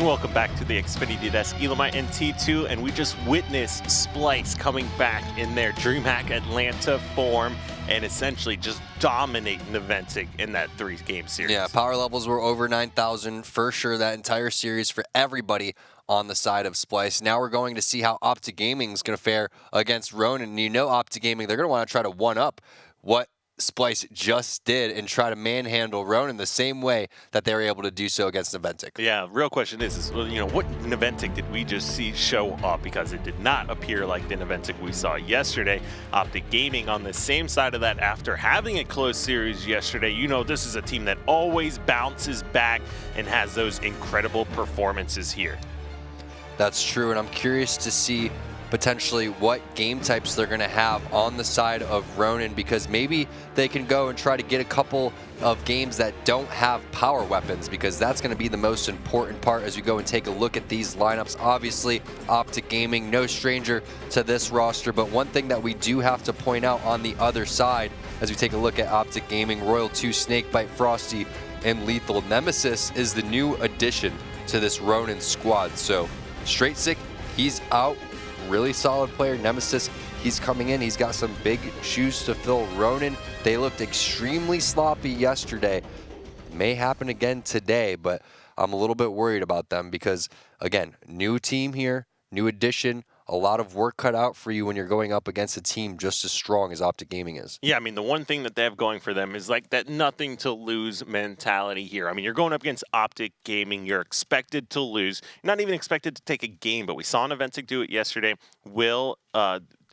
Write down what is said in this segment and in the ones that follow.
welcome back to the Xfinity Desk. Elamite and T2, and we just witnessed Splice coming back in their DreamHack Atlanta form and essentially just dominating Niantic in that 3-game series. Yeah, power levels were over 9,000 for sure that entire series for everybody on the side of Splice. Now we're going to see how Optic Gaming is going to fare against Ronin. And you know Optic Gaming, they're going to want to try to one-up what Splice just did and try to manhandle Ronin the same way that they were able to do so against Niantic. Yeah, real question is what Niantic did we just see show up? Because it did not appear like the Niantic we saw yesterday. Optic Gaming on the same side of that after having a close series yesterday. You know this is a team that always bounces back and has those incredible performances here. That's true, and I'm curious to see potentially what game types they're going to have on the side of Ronin, because maybe they can go and try to get a couple of games that don't have power weapons, because that's going to be the most important part as we go and take a look at these lineups. Obviously, Optic Gaming, no stranger to this roster, but one thing that we do have to point out on the other side as we take a look at Optic Gaming, Royal 2, Snakebite, Frosty, and Lethal Nemesis is the new addition to this Ronin squad. So, Straight Sick, he's out. Really solid player. Nemesis, he's coming in. He's got some big shoes to fill. Ronin, they looked extremely sloppy yesterday. May happen again today, but I'm a little bit worried about them because, again, new team here, new addition, a lot of work cut out for you when you're going up against a team just as strong as Optic Gaming is. Yeah, I mean, the one thing that they have going for them is like that nothing to lose mentality here. I mean, you're going up against Optic Gaming. You're expected to lose. You're not even expected to take a game, but we saw Niantic do it yesterday. Will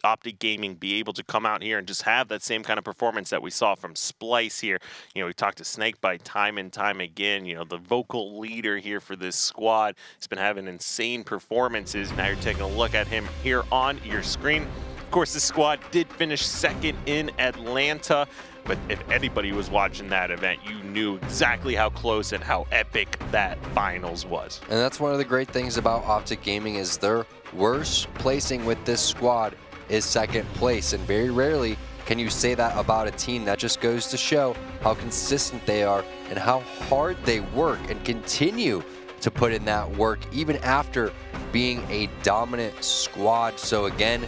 Optic Gaming be able to come out here and just have that same kind of performance that we saw from Splice here? You know, we talked to Snakebite time and time again, you know, the vocal leader here for this squad. He's been having insane performances. Now you're taking a look at him here on your screen. Of course, this squad did finish second in Atlanta, but if anybody was watching that event, you knew exactly how close and how epic that finals was. And that's one of the great things about Optic Gaming is their worst placing with this squad is second place, and very rarely can you say that about a team. That just goes to show how consistent they are and how hard they work and continue to put in that work even after being a dominant squad. So again,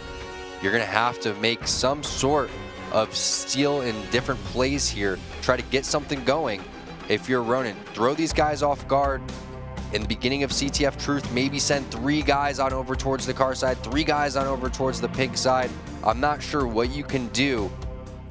you're going to have to make some sort of steal in different plays here, try to get something going. If you're Ronin, throw these guys off guard. In the beginning of CTF Truth, maybe send 3 guys on over towards the car side, 3 guys on over towards the pink side. I'm not sure what you can do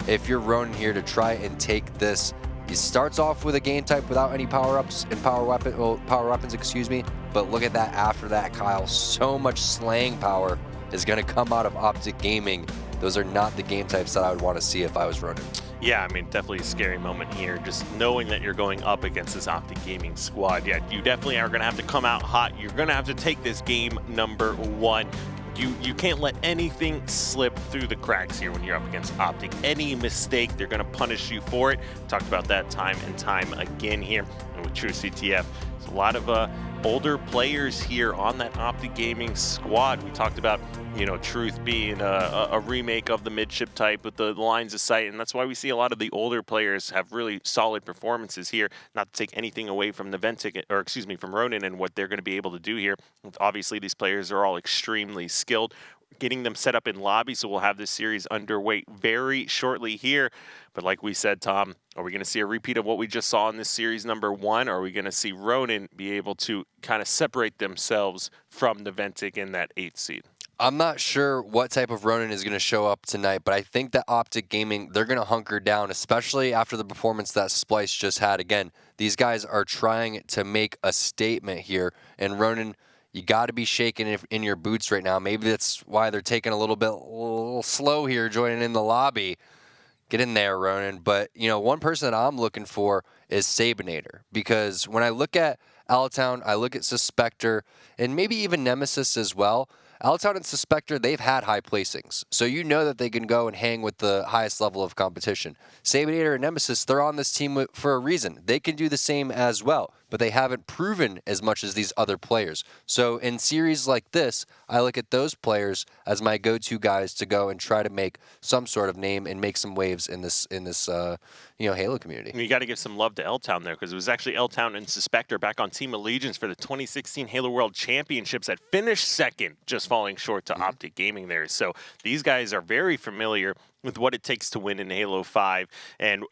if you're Ronin here to try and take this. He starts off with a game type without any power-ups and power weapons, excuse me. But look at that after that, Kyle. So much slaying power is going to come out of Optic Gaming. Those are not the game types that I would want to see if I was Ronin. Yeah, I mean, definitely a scary moment here, just knowing that you're going up against this Optic Gaming squad. Yeah, you definitely are going to have to come out hot. You're going to have to take this game number 1. You can't let anything slip through the cracks here when you're up against Optic. Any mistake, they're going to punish you for it. Talked about that time and time again here. And with True CTF, there's a lot of older players here on that Optic Gaming squad. We talked about, you know, Truth being a remake of the midship type with the lines of sight, and that's why we see a lot of the older players have really solid performances here. Not to take anything away from Niantic, or excuse me, from Ronin and what they're going to be able to do here. Obviously, these players are all extremely skilled. Getting them set up in lobby, so we'll have this series underway very shortly here. But like we said, Tom, are we going to see a repeat of what we just saw in this series number 1? Or are we going to see Ronin be able to kind of separate themselves from Niantic in that 8th seed? I'm not sure what type of Ronin is going to show up tonight, but I think that Optic Gaming, they're going to hunker down, especially after the performance that Splice just had. Again, these guys are trying to make a statement here, and Ronin, you got to be shaking in your boots right now. Maybe that's why they're taking a little slow here, joining in the lobby. Get in there, Ronin. But, you know, one person that I'm looking for is Sabinator, because when I look at Alatown, I look at Suspector, and maybe even Nemesis as well. Alatown and Suspector, they've had high placings, so you know that they can go and hang with the highest level of competition. Sabinator and Nemesis, they're on this team for a reason. They can do the same as well. but they haven't proven as much as these other players. So in series like this, I look at those players as my go-to guys to go and try to make some sort of name and make some waves in this Halo community. You got to give some love to L-Town there, because it was actually L-Town and Suspector back on Team Allegiance for the 2016 Halo World Championships that finished second, just falling short to Optic Gaming there. So these guys are very familiar with what it takes to win in Halo 5 and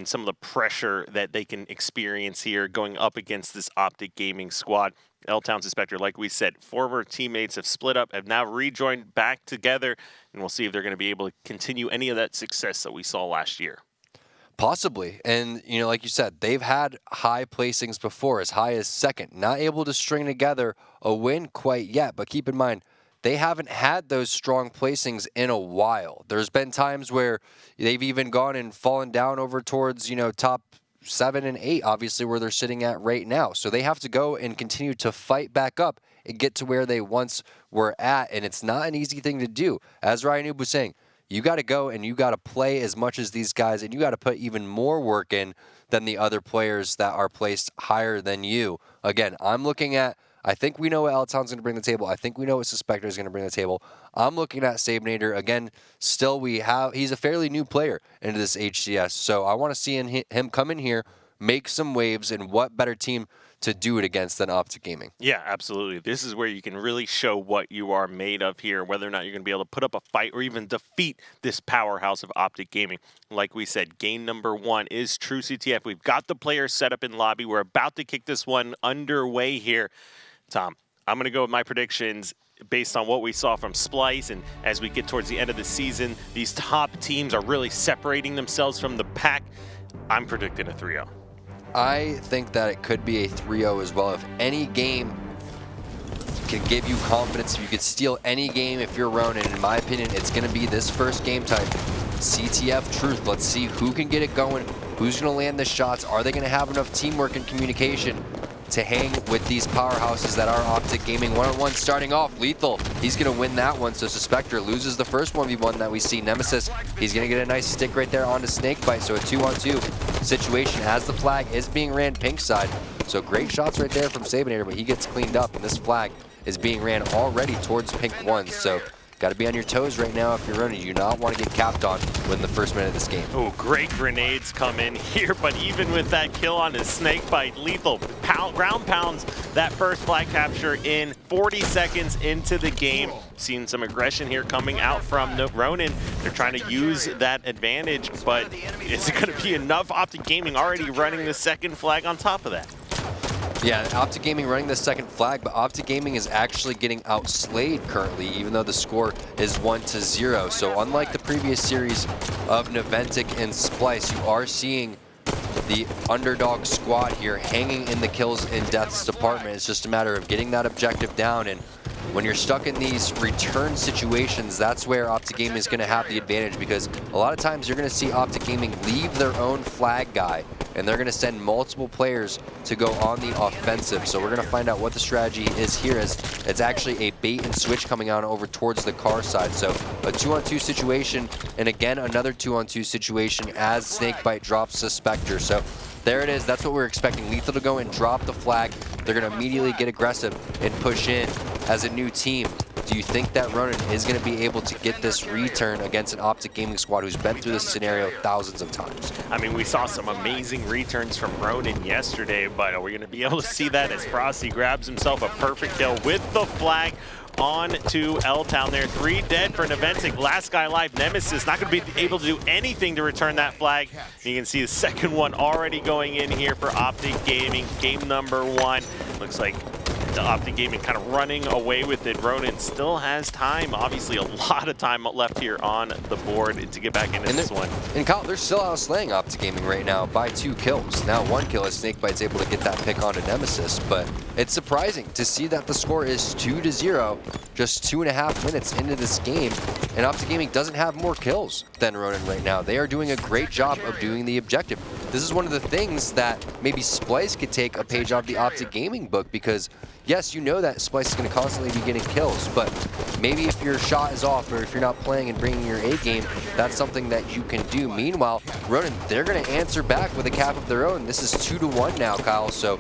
some of the pressure that they can experience here going up against this Optic Gaming squad. L-Town Suspector, like we said, former teammates have split up, have now rejoined back together, and we'll see if they're going to be able to continue any of that success that we saw last year. Possibly. And, like you said, they've had high placings before, as high as second. Not able to string together a win quite yet, but keep in mind, they haven't had those strong placings in a while. There's been times where they've even gone and fallen down over towards, top 7 and 8, obviously, where they're sitting at right now. So they have to go and continue to fight back up and get to where they once were at. And it's not an easy thing to do. As Ryan Noob was saying, you got to go and you got to play as much as these guys, and you got to put even more work in than the other players that are placed higher than you. Again, I'm looking at, I think we know what L-Town's going to bring to the table. I think we know what Suspector is going to bring to the table. I'm looking at Sabinator. Again, still he's a fairly new player into this HCS, so I want to see him come in here, make some waves, and what better team to do it against than Optic Gaming. Yeah, absolutely. This is where you can really show what you are made of here, whether or not you're going to be able to put up a fight or even defeat this powerhouse of Optic Gaming. Like we said, game number 1 is True CTF. We've got the players set up in lobby. We're about to kick this one underway here. Tom, I'm going to go with my predictions based on what we saw from Splice, and as we get towards the end of the season, these top teams are really separating themselves from the pack. I'm predicting a 3-0. I think that it could be a 3-0 as well. If any game can give you confidence, if you could steal any game if you're Ronin, in my opinion, it's going to be this first game type. CTF Truth. Let's see who can get it going, who's going to land the shots. Are they going to have enough teamwork and communication to hang with these powerhouses that are Optic Gaming? One-on-one starting off. Lethal, he's going to win that one. So Suspector loses the first 1v1 that we see. Nemesis, he's going to get a nice stick right there onto Snakebite. So a 2-on-2 situation as the flag is being ran pink side. So great shots right there from Sabinator, but he gets cleaned up, and this flag is being ran already towards pink 1. So got to be on your toes right now if you're running. You do not want to get capped on within the first minute of this game. Oh, great grenades come in here, but even with that kill on his Snakebite, Lethal ground pounds that first flag capture in 40 seconds into the game. Seeing some aggression here coming out from the Ronin. They're trying to use that advantage, but is it going to be enough? Optic Gaming already running the second flag on top of that. Yeah, Optic Gaming running the second flag, but Optic Gaming is actually getting outslayed currently, even though the score is 1-0. So unlike the previous series of Naventic and Splice, you are seeing the underdog squad here hanging in the kills and deaths department. It's just a matter of getting that objective down, and when you're stuck in these return situations, that's where Optic Gaming is going to have the advantage, because a lot of times you're going to see Optic Gaming leave their own flag guy, and they're going to send multiple players to go on the offensive. So we're going to find out what the strategy is here, as it's actually a bait and switch coming on over towards the car side. So a 2-on-2 situation, and again another 2-on-2 situation as Snakebite drops Suspector. So there it is. That's what we're expecting. Lethal to go and drop the flag. They're going to immediately get aggressive and push in as a new team. Do you think that Ronin is going to be able to get this return against an Optic Gaming squad who's been through this scenario thousands of times? I mean, we saw some amazing returns from Ronin yesterday, but are we going to be able to see that as Frosty grabs himself a perfect kill with the flag on to L-Town there? 3 dead for Naventic. Last guy alive, Nemesis, not going to be able to do anything to return that flag. You can see the second one already going in here for Optic Gaming. Game number 1. Looks like the Optic Gaming kind of running away with it. Ronin still has time. Obviously, a lot of time left here on the board to get back into this one. And Kyle, they're still outslaying Optic Gaming right now by 2 kills. Now 1 kill as Snakebite's able to get that pick onto Nemesis, but it's surprising to see that the score is 2-0, just 2.5 minutes into this game, and Optic Gaming doesn't have more kills than Ronin right now. They are doing a great job of doing the objective. This is one of the things that maybe Splice could take a page off the Optic Gaming book, because yes, you know that Splice is going to constantly be getting kills, but maybe if your shot is off or if you're not playing and bringing your A game, that's something that you can do. Meanwhile, Ronin, they're going to answer back with a cap of their own. This is 2-1 now, Kyle, so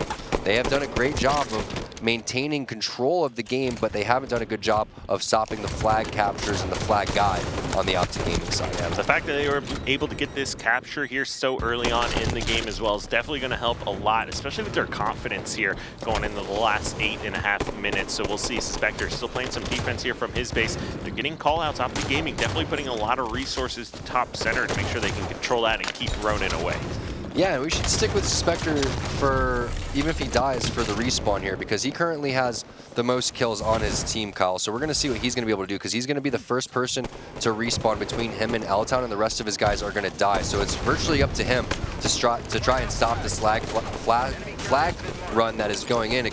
They have done a great job of maintaining control of the game, but they haven't done a good job of stopping the flag captures and the flag guide on the Optic Gaming side. Yeah, the fact that they were able to get this capture here so early on in the game as well is definitely going to help a lot, especially with their confidence here going into the last 8.5 minutes. So we'll see Suspector still playing some defense here from his base. They're getting call-outs. Optic Gaming definitely putting a lot of resources to top center to make sure they can control that and keep Ronin away. Yeah, and we should stick with Suspector for, even if he dies, for the respawn here, because he currently has the most kills on his team, Kyle. So we're going to see what he's going to be able to do, because he's going to be the first person to respawn between him and L-Town, and the rest of his guys are going to die. So it's virtually up to him to try and stop this flag run that is going in,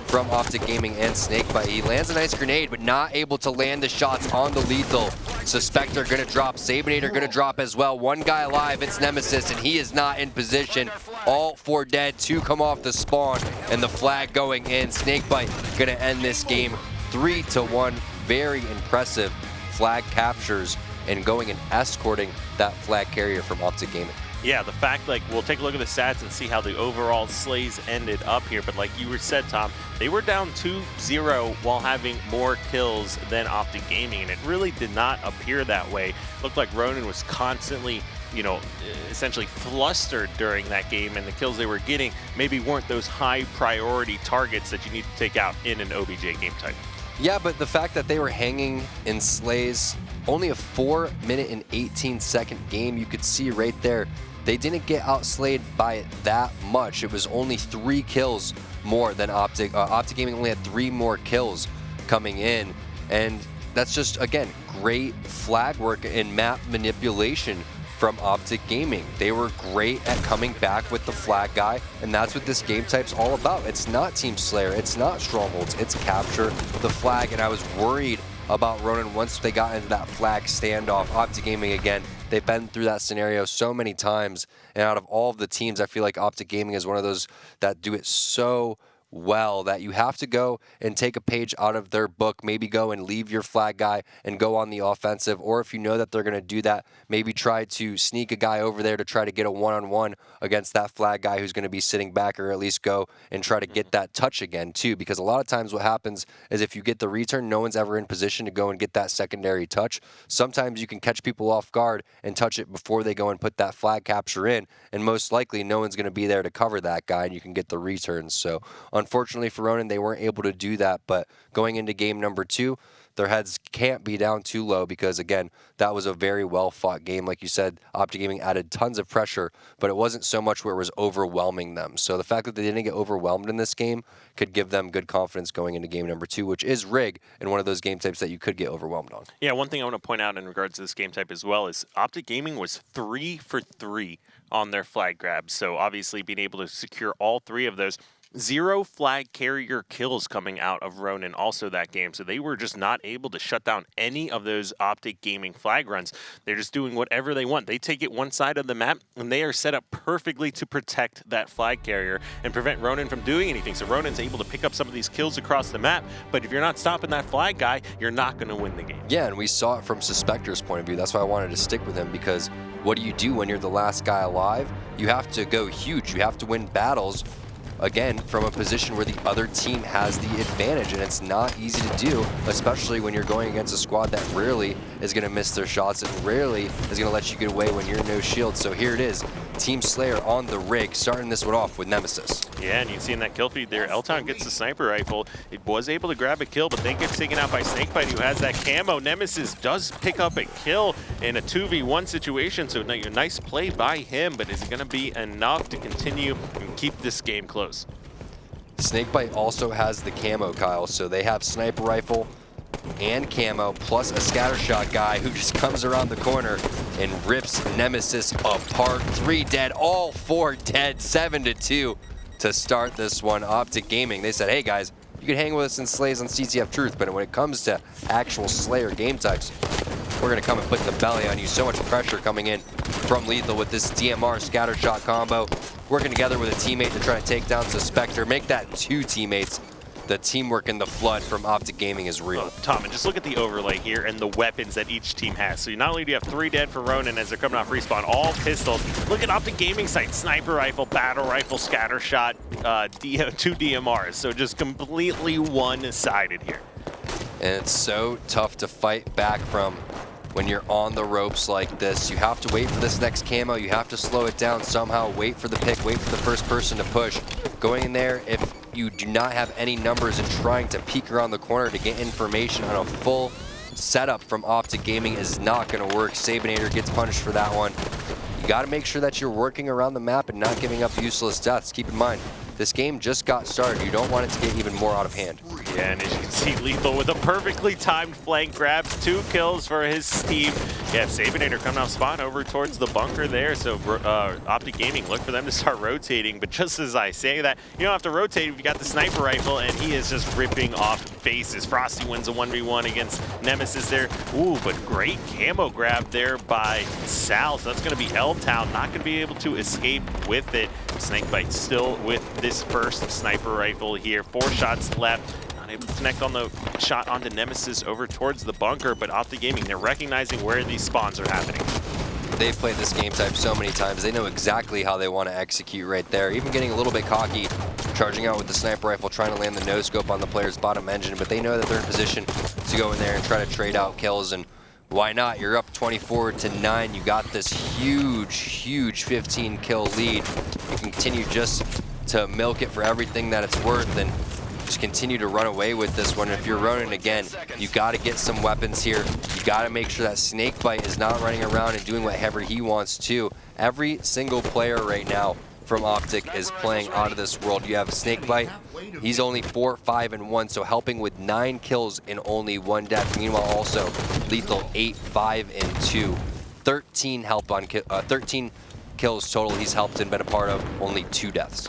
from Optic Gaming and Snakebite. He lands a nice grenade, but not able to land the shots on the lethal. Suspector gonna drop, Sabinator gonna drop as well. One guy alive, it's Nemesis, and he is not in position. All 4 dead, 2 come off the spawn, and the flag going in. Snakebite gonna end this game 3-1. Very impressive flag captures and going and escorting that flag carrier from Optic Gaming. Yeah, the fact, like, we'll take a look at the stats and see how the overall slays ended up here. But like you said, Tom, they were down 2-0 while having more kills than Optic Gaming, and it really did not appear that way. Looked like Ronin was constantly, you know, essentially flustered during that game, and the kills they were getting maybe weren't those high priority targets that you need to take out in an OBJ game type. Yeah, but the fact that they were hanging in slays, only a 4-minute and 18-second game, you could see right there, they didn't get outslayed by it that much. It was only 3 kills more than Optic. Optic Gaming only had 3 more kills coming in, and that's just, again, great flag work and map manipulation from Optic Gaming. They were great at coming back with the flag guy, and that's what this game type's all about. It's not Team Slayer, it's not Strongholds, it's capture the flag, and I was worried about Ronin once they got into that flag standoff. Optic Gaming, again, they've been through that scenario so many times, and out of all of the teams, I feel like Optic Gaming is one of those that do it so well that you have to go and take a page out of their book, maybe go and leave your flag guy and go on the offensive, or if you know that they're going to do that, maybe try to sneak a guy over there to try to get a one-on-one against that flag guy who's going to be sitting back, or at least go and try to get that touch again too, because a lot of times what happens is if you get the return, no one's ever in position to go and get that secondary touch. Sometimes you can catch people off guard and touch it before they go and put that flag capture in, and most likely no one's going to be there to cover that guy, and you can get the returns. So unfortunately for Ronin, they weren't able to do that, but going into game number 2, their heads can't be down too low because, again, that was a very well-fought game. Like you said, Optic Gaming added tons of pressure, but it wasn't so much where it was overwhelming them. So the fact that they didn't get overwhelmed in this game could give them good confidence going into game number 2, which is Rig, and one of those game types that you could get overwhelmed on. Yeah, one thing I want to point out in regards to this game type as well is Optic Gaming was 3 for 3 on their flag grabs. So obviously being able to secure all 3 of those. 0 flag carrier kills coming out of Ronin also that game. So they were just not able to shut down any of those Optic Gaming flag runs. They're just doing whatever they want. They take it one side of the map, and they are set up perfectly to protect that flag carrier and prevent Ronin from doing anything. So Ronin's able to pick up some of these kills across the map, but if you're not stopping that flag guy, you're not going to win the game. Yeah, and we saw it from Suspector's point of view. That's why I wanted to stick with him, because what do you do when you're the last guy alive? You have to go huge. You have to win battles, again, from a position where the other team has the advantage, and it's not easy to do, especially when you're going against a squad that rarely is going to miss their shots and rarely is going to let you get away when you're no shield. So here it is, Team Slayer on the Rig, starting this one off with Nemesis. Yeah, and you see in that kill feed there, L-Town gets the sniper rifle. It was able to grab a kill, but then gets taken out by Snakebite, who has that camo. Nemesis does pick up a kill in a 2v1 situation, so a nice play by him, but is it going to be enough to continue and keep this game close? Snakebite also has the camo, Kyle, so they have sniper rifle and camo, plus a scatter shot guy who just comes around the corner and rips Nemesis apart. 3 dead, all 4 dead, 7-2 to start this one. Optic Gaming, they said, hey guys, you can hang with us in Slays on CTF Truth, but when it comes to actual Slayer game types, we're going to come and put the belly on you. So much pressure coming in from Lethal with this DMR scatter shot combo, working together with a teammate to try to take down Suspector, make that 2 teammates. the teamwork and the flood from Optic Gaming is real. Tom, and just look at the overlay here and the weapons that each team has. So not only do you have 3 dead for Ronin as they're coming off respawn, all pistols. Look at Optic Gaming site, sniper rifle, battle rifle, scatter shot, 2 DMRs. So just completely one-sided here. And it's so tough to fight back from when you're on the ropes like this. You have to wait for this next camo. You have to slow it down somehow, wait for the pick, wait for the first person to push. Going in there, if you do not have any numbers and trying to peek around the corner to get information on a full setup from Optic Gaming is not going to work. Sabinator gets punished for that one. You got to make sure that you're working around the map and not giving up useless deaths. Keep in mind, this game just got started. You don't want it to get even more out of hand. Yeah, and as you can see, Lethal with a perfectly timed flank grabs 2 kills for his team. Yeah, Sabinator coming off spawn over towards the bunker there. So Optic Gaming, look for them to start rotating. But just as I say that, you don't have to rotate if you got the sniper rifle, and he is just ripping off faces. Frosty wins a 1v1 against Nemesis there. Ooh, but great camo grab there by Sal. So that's going to be L-Town, not going to be able to escape with it. Snakebite still with this first sniper rifle here. 4 shots left. Not able to connect on the shot onto Nemesis over towards the bunker, but Optic Gaming, they're recognizing where these spawns are happening. They've played this game type so many times. They know exactly how they want to execute right there. Even getting a little bit cocky, charging out with the sniper rifle, trying to land the no-scope on the player's bottom engine, but they know that they're in position to go in there and try to trade out kills, and why not? You're up 24-9. You got this huge 15 kill lead. You continue just to milk it for everything that it's worth and just continue to run away with this one. If you're Ronin again, you got to get some weapons here. You got to make sure that Snakebite is not running around and doing whatever he wants to. Every single player right now from Optic is playing out of this world. You have Snakebite. He's only 4-5-1, so helping with 9 kills in only 1 death. Meanwhile, also Lethal 8-5-2, 13 help on 13 kills total. He's helped and been a part of, only 2 deaths.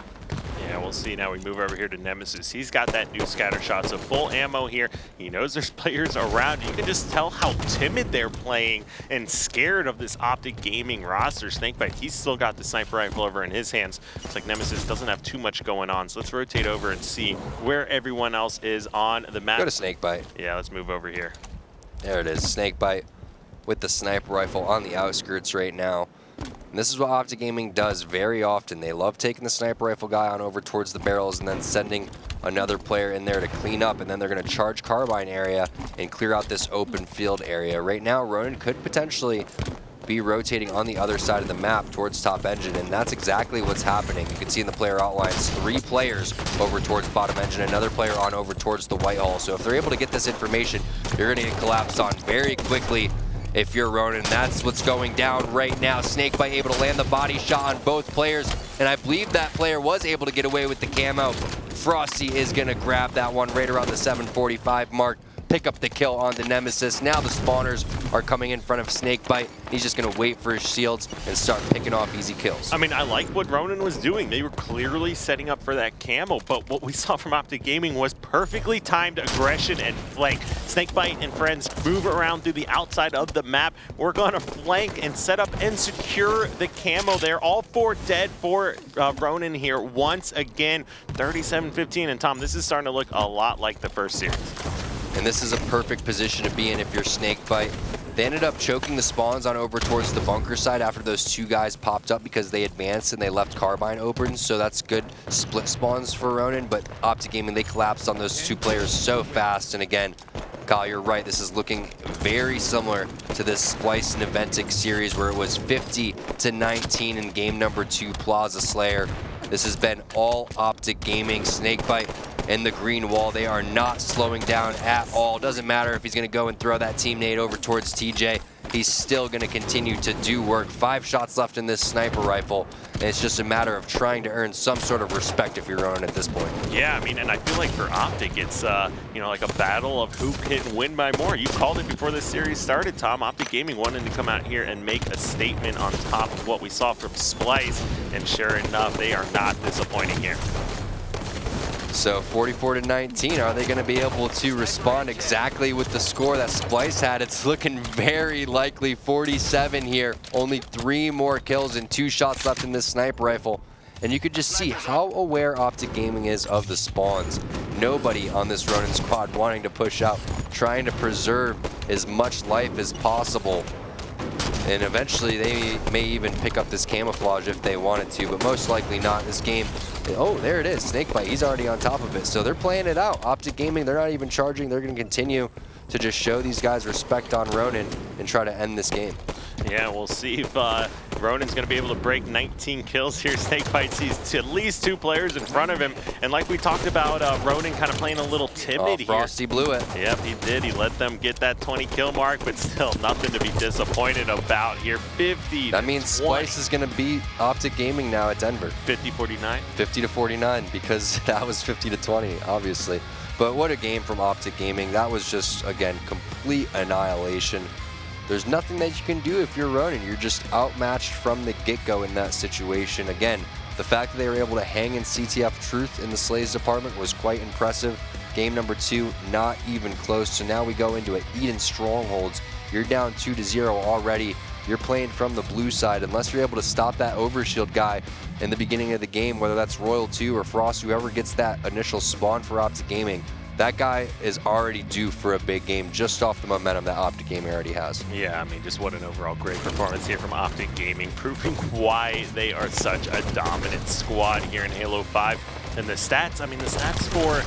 Yeah, we'll see. Now we move over here to Nemesis. He's got that new scatter shot, so full ammo here. He knows there's players around. You can just tell how timid they're playing and scared of this Optic Gaming roster. Snakebite, he's still got the sniper rifle over in his hands. Looks like Nemesis doesn't have too much going on, so let's rotate over and see where everyone else is on the map. Go to Snakebite. Yeah, let's move over here. There it is, Snakebite with the sniper rifle on the outskirts right now. And this is what Optic Gaming does very often. They love taking the sniper rifle guy on over towards the barrels and then sending another player in there to clean up, and then they're going to charge Carbine area and clear out this open field area. Right now, Ronin could potentially be rotating on the other side of the map towards top engine, and that's exactly what's happening. You can see in the player outlines 3 players over towards bottom engine, another player on over towards the Whitehall. So if they're able to get this information, you're going to get collapsed on very quickly. If you're Ronin, that's what's going down right now. Snakebite able to land the body shot on both players, and I believe that player was able to get away with the camo. Frosty is going to grab that one right around the 745 mark, pick up the kill on the Nemesis. Now the spawners are coming in front of Snakebite. He's just going to wait for his shields and start picking off easy kills. I mean, I like what Ronin was doing. They were clearly setting up for that camo, but what we saw from Optic Gaming was perfectly timed aggression and flank. Snakebite and friends move around through the outside of the map, work on a flank and set up and secure the camo there. All 4 dead for Ronin here once again, 37-15. And Tom, this is starting to look a lot like the first series. And this is a perfect position to be in if you're Snakebite. They ended up choking the spawns on over towards the bunker side after those 2 guys popped up because they advanced and they left Carbine open, so that's good split spawns for Ronin, but Optic Gaming, they collapsed on those 2 players so fast. And again, Kyle, you're right, this is looking very similar to this Splice and Eventic series where it was 50-19 in game number 2, Plaza Slayer. This has been all Optic Gaming. Snakebite in the green wall. They are not slowing down at all. Doesn't matter if he's going to go and throw that team nade over towards TJ. He's still going to continue to do work. 5 shots left in this sniper rifle, and it's just a matter of trying to earn some sort of respect if you're Ronin at this point. Yeah, I mean, and I feel like for Optic, it's you know, like a battle of who can win by more. You called it before this series started, Tom. Optic Gaming wanted to come out here and make a statement on top of what we saw from Splice, and sure enough, they are not disappointing here. So 44-19, are they going to be able to respond exactly with the score that Splice had? It's looking very likely 47 here. Only 3 more kills and 2 shots left in this sniper rifle. And you could just see how aware Optic Gaming is of the spawns. nobody on this Ronin squad wanting to push out, trying to preserve as much life as possible. And eventually they may even pick up this camouflage if they wanted to, but most likely not. This game, oh, there it is, Snakebite, he's already on top of it. So they're playing it out. Optic Gaming, they're not even charging. They're gonna continue to just show these guys respect on Ronin and try to end this game. Yeah, we'll see if Ronin's going to be able to break 19 kills here. Snakebite sees at least 2 players in front of him. And like we talked about, Ronin kind of playing a little timid here. Frosty blew it. Yep, he did. He let them get that 20 kill mark, but still nothing to be disappointed about here. 50 That means Splice is going to beat Optic Gaming now at Denver. 50-49? 50-49, because that was 50-20, obviously. But what a game from Optic Gaming. That was just, again, complete annihilation. There's nothing that you can do if you're Ronin. You're just outmatched from the get-go in that situation. Again, the fact that they were able to hang in CTF Truth in the Slays department was quite impressive. Game number 2, not even close. So now we go into an Eden Strongholds. You're down 2-0 already. You're playing from the blue side. Unless you're able to stop that overshield guy in the beginning of the game, whether that's Royal 2 or Frost, whoever gets that initial spawn for Optic Gaming, that guy is already due for a big game just off the momentum that Optic Gaming already has. Yeah, I mean, just what an overall great performance here from Optic Gaming, proving why they are such a dominant squad here in Halo 5. And the stats, I mean, the stats for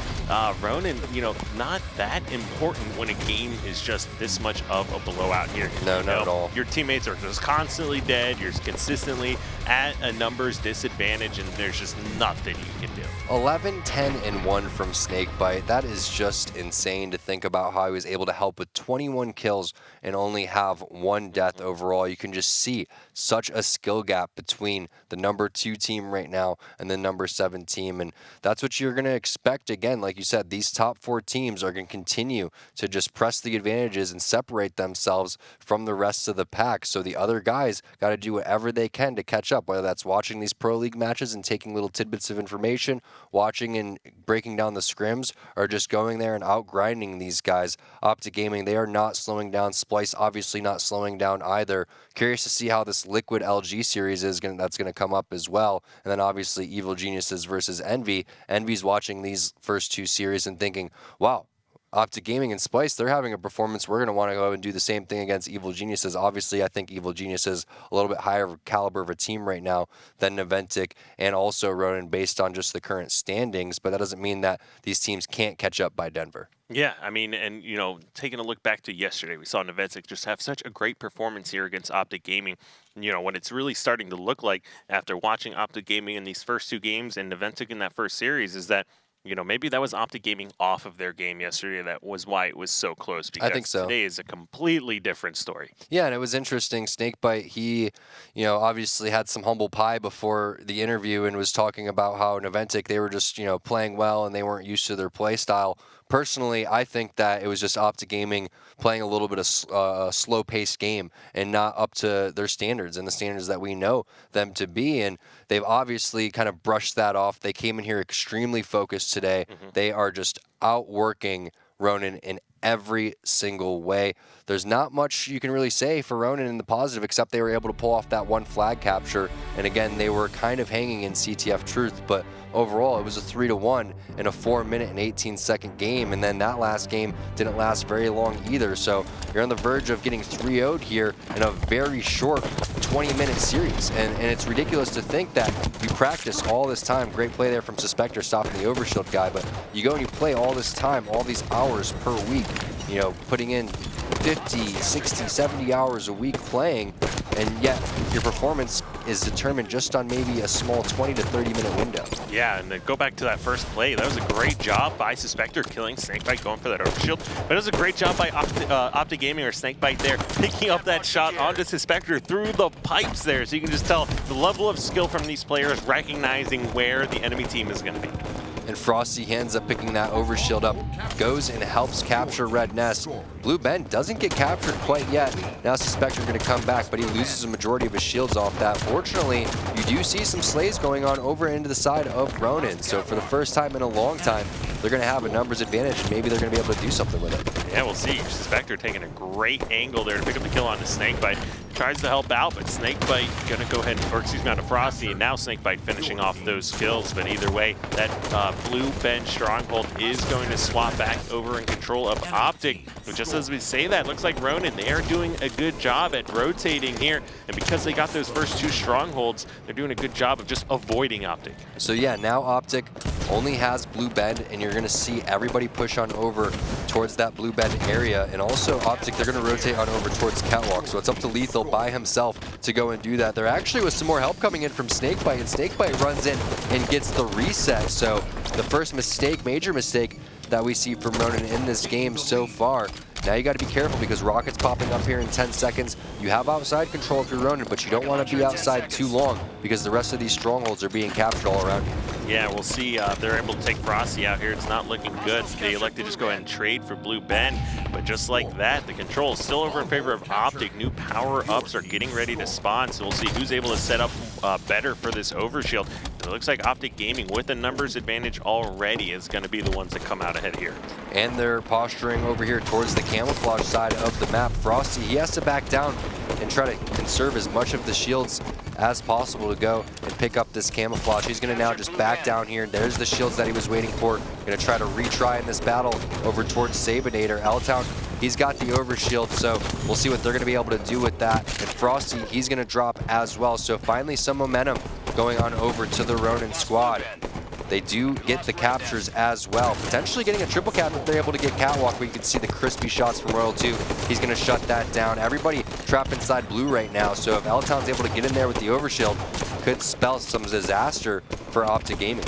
Ronin, you know, not that important when a game is just this much of a blowout here. No, not at all. Your teammates are just constantly dead. You're consistently at a numbers disadvantage, and there's just nothing you can do. 11-10-1 from Snakebite. That is just insane to think about how he was able to help with 21 kills and only have 1 death overall. You can just see such a skill gap between the number 2 team right now and the number 7 team. And that's what you're going to expect. Again, like you said, these top 4 teams are going to continue to just press the advantages and separate themselves from the rest of the pack. So the other guys got to do whatever they can to catch up, whether that's watching these Pro League matches and taking little tidbits of information, watching and breaking down the scrims, or just going there and out-grinding these guys. Optic Gaming, they are not slowing down. Splice, obviously not slowing down either. Curious to see how this Liquid LG series is that's going to come up as well. And then obviously Evil Geniuses versus Envy. Envy's watching these first 2 series and thinking, wow, Optic Gaming and Splice, they're having a performance. We're going to want to go and do the same thing against Evil Geniuses. Obviously, I think Evil Geniuses a little bit higher caliber of a team right now than Naventic and also Ronin based on just the current standings, but that doesn't mean that these teams can't catch up by Denver. Yeah, I mean, and, you know, taking a look back to yesterday, we saw Naventic just have such a great performance here against Optic Gaming. You know, what it's really starting to look like after watching Optic Gaming in these first 2 games and Naventic in that first series is that, you know, maybe that was Optic Gaming off of their game yesterday. That was why it was so close. Because I think so. Today is a completely different story. Yeah, and it was interesting. Snakebite, he, you know, obviously had some humble pie before the interview and was talking about how Naventic, they were just, you know, playing well and they weren't used to their play style. Personally, I think that it was just Optic Gaming playing a little bit of slow-paced game and not up to their standards and the standards that we know them to be. And they've obviously kind of brushed that off. They came in here extremely focused today. They are just outworking Ronin in every single way. There's not much you can really say for Ronin in the positive, except they were able to pull off that 1 flag capture. And again, they were kind of hanging in CTF Truth, but overall it was a 3-1 in a 4-minute and 18-second game. And then that last game didn't last very long either. So you're on the verge of getting 3-0'd here in a very short 20-minute series. And it's ridiculous to think that you practice all this time. Great play there from Suspector stopping the overshield guy, but you go and you play all this time, all these hours per week, you know, putting in 50, 60, 70 hours a week playing, and yet your performance is determined just on maybe a small 20 to 30 minute window. Yeah, and then go back to that first play. That was a great job by Suspector killing Snakebite, going for that overshield. But it was a great job by Optic Gaming or Snakebite there, picking up that shot onto Suspector through the pipes there. So you can just tell the level of skill from these players, recognizing where the enemy team is going to be. And Frosty ends up picking that overshield up, goes and helps capture Red Nest. Blue Ben doesn't get captured quite yet. Now Suspector going to come back, but he loses a majority of his shields off that. Fortunately, you do see some slays going on over into the side of Ronin. So for the first time in a long time, they're going to have a numbers advantage, and maybe they're going to be able to do something with it. Yeah, we'll see. Suspector taking a great angle there to pick up the kill on the Snakebite. tries to help out, but Snakebite gonna go ahead, or excuse me, on to Frosty, and now Snakebite finishing off those kills. But either way, that blue bench stronghold is going to swap back over in control of Optic. But just as we say that, looks like Ronin, they are doing a good job at rotating here. And because they got those first 2 strongholds, they're doing a good job of just avoiding Optic. So yeah, now Optic only has blue bend, and you're going to see everybody push on over towards that blue bend area. And also Optic, they're going to rotate on over towards Catwalk. So it's up to Lethal by himself to go and do that. There actually was some more help coming in from Snakebite, and Snakebite runs in and gets the reset. So the first mistake, major mistake, that we see from Ronin in this game so far. Now you got to be careful because Rocket's popping up here in 10 seconds. You have outside control if you're Ronin, but you don't want to be outside too long because the rest of these strongholds are being captured all around you. Yeah, we'll see if they're able to take Frosty out here. It's not looking good. So they elect to just go ahead and trade for Blue Ben. But just like that, the control is still over in favor of Optic. New power-ups are getting ready to spawn, so we'll see who's able to set up better for this overshield. It looks like Optic Gaming, with a numbers advantage already, is going to be the ones that come out ahead here. And they're posturing over here towards the camouflage side of the map. Frosty, he has to back down and try to conserve as much of the shields as possible to go and pick up this camouflage. He's going to now just back down here. There's the shields that he was waiting for. Going to try to retry in this battle over towards Sabinator. L-Town, he's got the overshield, so we'll see what they're going to be able to do with that. And Frosty, he's going to drop as well. So finally some momentum going on over to the Ronin squad. They do get the captures as well. Potentially getting a triple cap if they're able to get Catwalk. We can see the crispy shots from Royal 2. He's going to shut that down. Everybody trapped inside blue right now. So if L-Town's able to get in there with the overshield, could spell some disaster for Optic Gaming.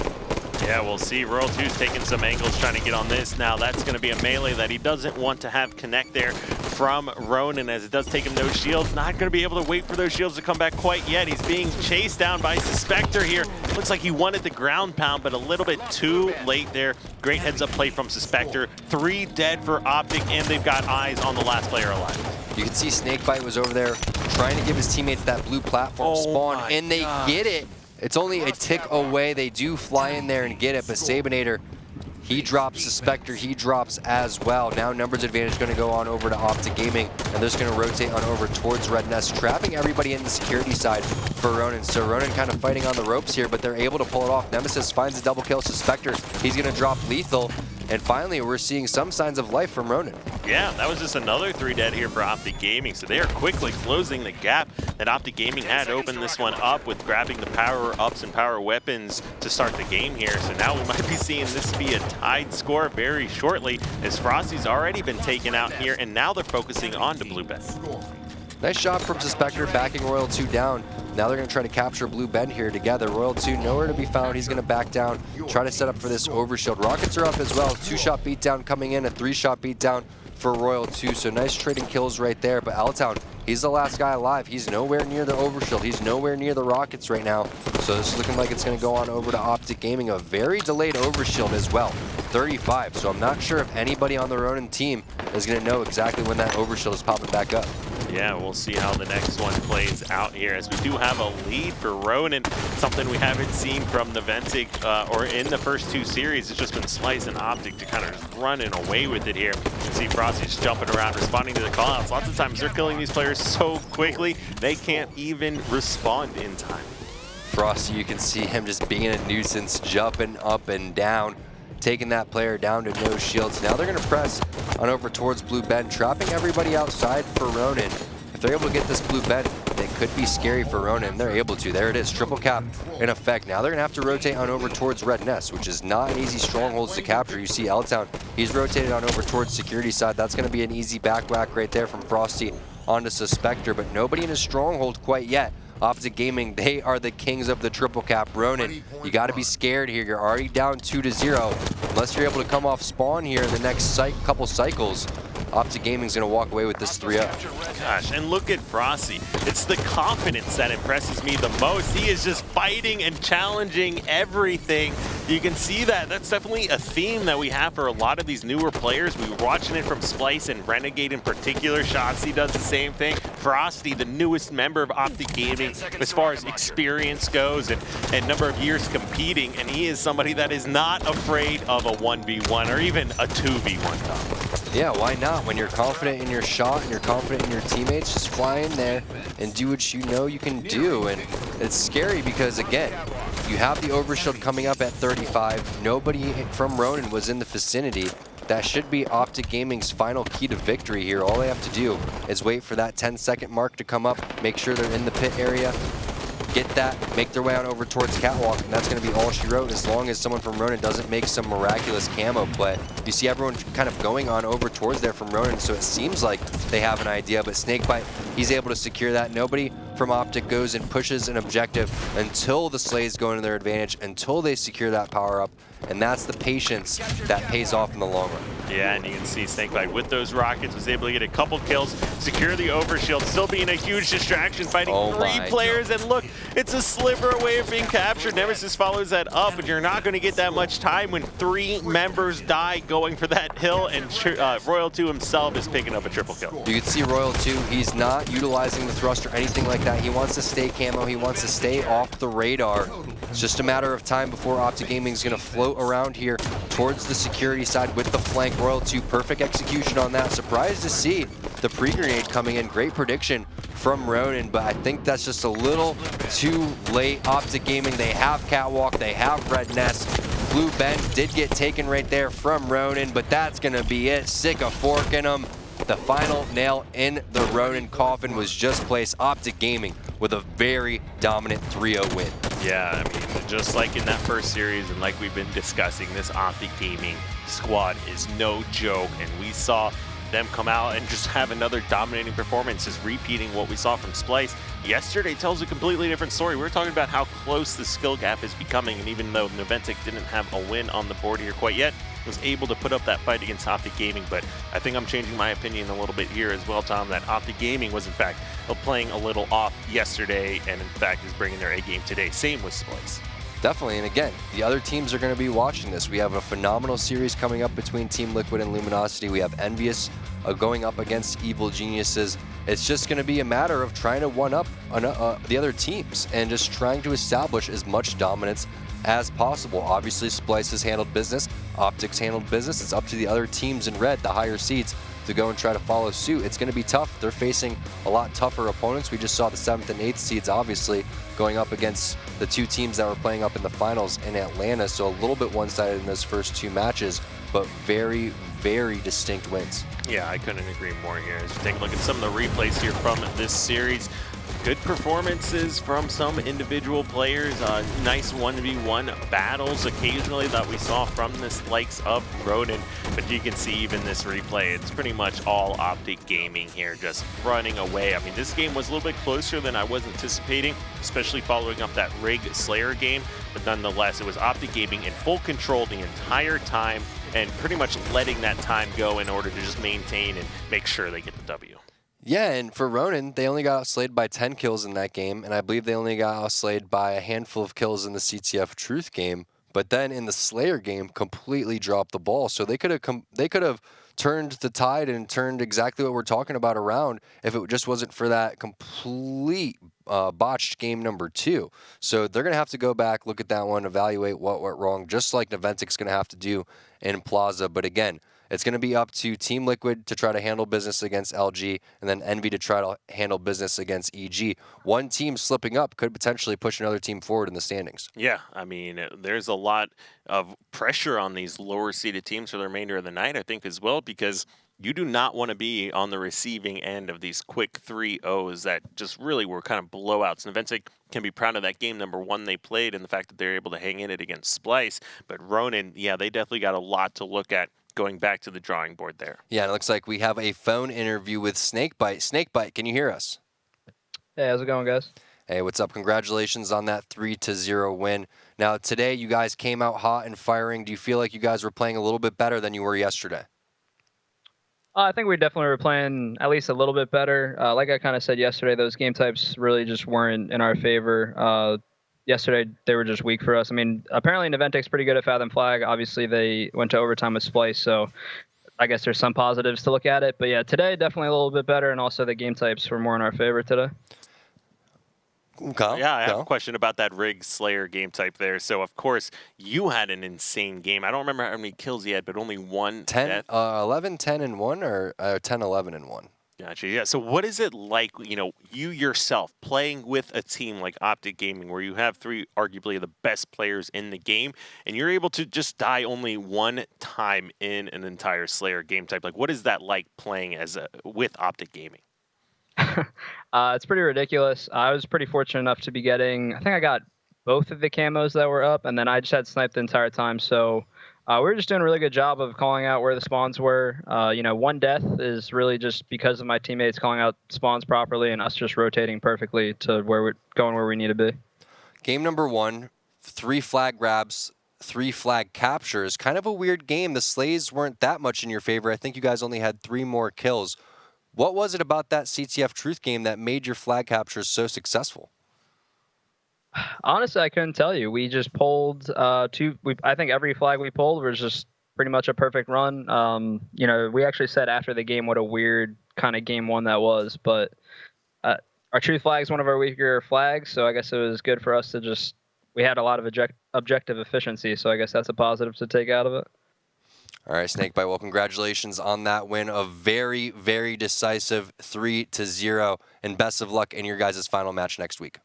Yeah, we'll see. Royal 2's taking some angles trying to get on this. Now that's going to be a melee that he doesn't want to have connect there from Ronin, as it does take him no shields. Not going to be able to wait for those shields to come back quite yet. He's being chased down by Suspector here. Looks like he wanted the ground pound, but a little bit too late there. Great heads-up play from Suspector. 3 dead for Optic, and they've got eyes on the last player alive. You can see Snakebite was over there trying to give his teammates that blue platform spawn, and they get it. It's only a tick away. They do fly in there and get it, but Sabinator, he drops. Suspector, he drops as well. Now numbers advantage going to go on over to Optic Gaming, and they're just going to rotate on over towards Red Nest, trapping everybody in the security side for Ronin. So Ronin kind of fighting on the ropes here, but they're able to pull it off. Nemesis finds a double kill. Suspector, he's going to drop Lethal. And finally, we're seeing some signs of life from Ronin. Yeah, that was just another 3 dead here for Optic Gaming. So they are quickly closing the gap that Optic Gaming had opened this one up with grabbing the power-ups and power weapons to start the game here. So now we might be seeing this be a tied score very shortly, as Frosty's already been taken out here, and now they're focusing on to Blue Ben. Nice shot from Suspector, backing Royal 2 down. Now they're going to try to capture Blue Ben here together. Royal 2 nowhere to be found. He's going to back down, try to set up for this overshield. Rockets are up as well. 2-shot beatdown coming in, a 3-shot beatdown for Royal 2. So nice trading kills right there. But L-Town, he's the last guy alive. He's nowhere near the overshield. He's nowhere near the Rockets right now. So this is looking like it's going to go on over to Optic Gaming. A very delayed overshield as well, 35. So I'm not sure if anybody on the Ronin team is going to know exactly when that overshield is popping back up. Yeah, we'll see how the next one plays out here, as we do have a lead for Ronin, something we haven't seen from the Ventic or in the first 2 series. It's just been Slice and Optic to kind of just running away with it here. You can see Frosty just jumping around, responding to the callouts. Lots of times they're killing these players so quickly, they can't even respond in time. Frosty, you can see him just being a nuisance, jumping up and down, taking that player down to no shields. Now they're going to press on over towards Blue Ben, trapping everybody outside for Ronin. If they're able to get this Blue Ben, it could be scary for Ronin. They're able to. There it is, triple cap in effect. Now they're going to have to rotate on over towards Red Nest, which is not an easy strongholds to capture. You see L-Town, he's rotated on over towards security side. That's going to be an easy back whack right there from Frosty onto Suspector, but nobody in his stronghold quite yet. Optic Gaming, they are the kings of the triple cap. Ronin, you got to be scared here. You're already down 2-0. Unless you're able to come off spawn here in the next couple cycles, Optic Gaming's going to walk away with this 3-0. Gosh, and look at Frosty. It's the confidence that impresses me the most. He is just fighting and challenging everything. you can see that that's definitely a theme that we have for a lot of these newer players. We were watching it from Splice and Renegade in particular. Shotzzy does the same thing. Frosty, the newest member of Optic Gaming as far as experience goes and number of years competing, and he is somebody that is not afraid of a 1v1 or even a 2v1 combo. Yeah, why not? When you're confident in your shot and you're confident in your teammates, just fly in there and do what you know you can do. And it's scary because, again, you have the overshield coming up at 35. Nobody from Ronin was in the vicinity. That should be Optic Gaming's final key to victory here. All they have to do is wait for that 10-second mark to come up, make sure they're in the pit area, get that, make their way on over towards Catwalk, and that's going to be all she wrote as long as someone from Ronin doesn't make some miraculous camo play. You see everyone kind of going on over towards there from Ronin, so it seems like they have an idea, but Snakebite, he's able to secure that. Nobody from Optic goes and pushes an objective until the Slays go into their advantage, until they secure that power-up, and that's the patience that pays off in the long run. Yeah, and you can see Snakebite with those rockets was able to get a couple kills, secure the overshield, still being a huge distraction, fighting three players, and look, it's a sliver away of being captured. Nemesis follows that up, but you're not going to get that much time when three members die going for that hill, and Royal 2 himself is picking up a triple kill. You can see Royal 2, he's not utilizing the thrust or anything like that. He wants to stay camo, he wants to stay off the radar. It's just a matter of time before Optic Gaming is going to float around here towards the security side with the flank. Royal 2, perfect execution on that. Surprised to see the pre-grenade coming in. Great prediction from Ronin, but I think that's just a little too late. Optic Gaming, they have Catwalk, they have Red Nest. Blue Ben did get taken right there from Ronin, but that's going to be it. Sick of forking them. The final nail in the Ronin coffin was just placed. Optic Gaming with a very dominant 3-0 win. Yeah, I mean, just like in that first series and like we've been discussing, this Optic Gaming squad is no joke, and we saw them come out and just have another dominating performance, just repeating what we saw from Splice. Yesterday tells a completely different story. We were talking about how close the skill gap is becoming, and even though Noventic didn't have a win on the board here quite yet, was able to put up that fight against Optic Gaming. But I think I'm changing my opinion a little bit here as well, Tom, that Optic Gaming was in fact playing a little off yesterday, and in fact is bringing their A game today. Same with Splice. Definitely, and again, the other teams are going to be watching this. We have a phenomenal series coming up between Team Liquid and Luminosity. We have Envious going up against Evil Geniuses. It's just going to be a matter of trying to one-up the other teams and just trying to establish as much dominance as possible. Obviously, Splice has handled business. Optic's handled business. It's up to the other teams in red, the higher seeds, to go and try to follow suit. It's going to be tough. They're facing a lot tougher opponents. We just saw the 7th and 8th seeds, obviously, going up against the two teams that were playing up in the finals in Atlanta. So a little bit one-sided in those first two matches, but very, very distinct wins. Yeah, I couldn't agree more here. As we take a look at some of the replays here from this series, good performances from some individual players. Nice 1v1 battles occasionally that we saw from the likes of Ronin. But you can see even this replay, it's pretty much all Optic Gaming here, just running away. I mean, this game was a little bit closer than I was anticipating, especially following up that Rig Slayer game. But nonetheless, it was Optic Gaming in full control the entire time and pretty much letting that time go in order to just maintain and make sure they get the W. Yeah, and for Ronin, they only got outslayed by 10 kills in that game, and I believe they only got outslayed by a handful of kills in the CTF Truth game. But then in the Slayer game, completely dropped the ball. So they could have turned the tide and turned exactly what we're talking about around if it just wasn't for that complete botched game number 2. So they're going to have to go back, look at that one, evaluate what went wrong, just like Noventic's going to have to do in Plaza. But again, it's going to be up to Team Liquid to try to handle business against LG, and then Envy to try to handle business against EG. One team slipping up could potentially push another team forward in the standings. Yeah, I mean, there's a lot of pressure on these lower-seeded teams for the remainder of the night, I think, as well, because you do not want to be on the receiving end of these quick 3-0s that just really were kind of blowouts. And Noventic can be proud of that game number 1 they played and the fact that they're able to hang in it against Splice. But Ronin, yeah, they definitely got a lot to look at going back to the drawing board there. Yeah, and it looks like we have a phone interview with Snakebite. Snakebite, can you hear us? Hey, how's it going, guys? Hey, what's up? Congratulations on that 3-0 win. Now, today you guys came out hot and firing. Do you feel like you guys were playing a little bit better than you were yesterday? I think we definitely were playing at least a little bit better. Like I kind of said yesterday, those game types really just weren't in our favor. yesterday they were just weak for us. I mean, apparently Naventec's pretty good at Fathom Flag. Obviously, they went to overtime with Splice, so I guess there's some positives to look at it. But yeah, today definitely a little bit better, and also the game types were more in our favor today. Kyle? Yeah, I have a question about that Rig Slayer game type there. So, of course, you had an insane game. I don't remember how many kills you had, but only one 10, 11, 10, and 1, or 10, 11, and 1? Gotcha. Yeah. So what is it like, you yourself playing with a team like Optic Gaming, where you have three arguably the best players in the game, and you're able to just die only one time in an entire Slayer game type? Like, what is that like playing with Optic Gaming? It's pretty ridiculous. I was pretty fortunate enough to be getting, I think I got both of the camos that were up, and then I just had sniped the entire time. So we were just doing a really good job of calling out where the spawns were. One death is really just because of my teammates calling out spawns properly and us just rotating perfectly to where we're going where we need to be. Game number 1, 3 flag grabs, 3 flag captures. Kind of a weird game. The slays weren't that much in your favor. I think you guys only had 3 more kills. What was it about that CTF Truth game that made your flag captures so successful? Honestly, I couldn't tell you. We just pulled I think every flag we pulled was just pretty much a perfect run. We actually said after the game what a weird kind of game one that was, but our Truth flag is one of our weaker flags, so I guess it was good for us to we had a lot of objective efficiency, so I guess that's a positive to take out of it. All right, Snakebite, well, congratulations on that win. A very, very decisive 3-0, and best of luck in your guys' final match next week.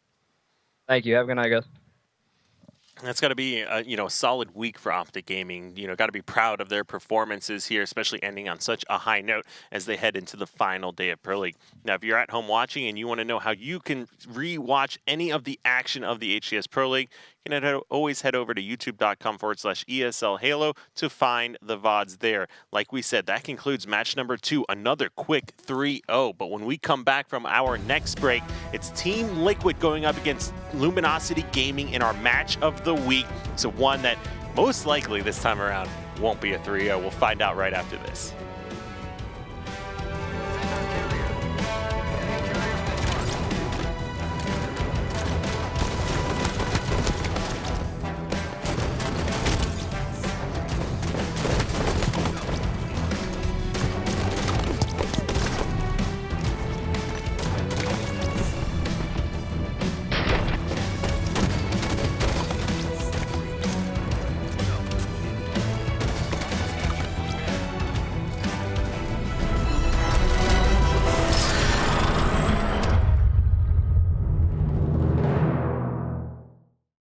Thank you. Have a good night, guys. That's got to be a solid week for Optic Gaming. Got to be proud of their performances here, especially ending on such a high note as they head into the final day of Pro League. Now, if you're at home watching and you want to know how you can re-watch any of the action of the HCS Pro League, you can always head over to youtube.com/ESL Halo to find the VODs there. Like we said, that concludes match number 2, another quick 3-0. But when we come back from our next break, it's Team Liquid going up against Luminosity Gaming in our match of the week. So one that most likely this time around won't be a 3-0. We'll find out right after this.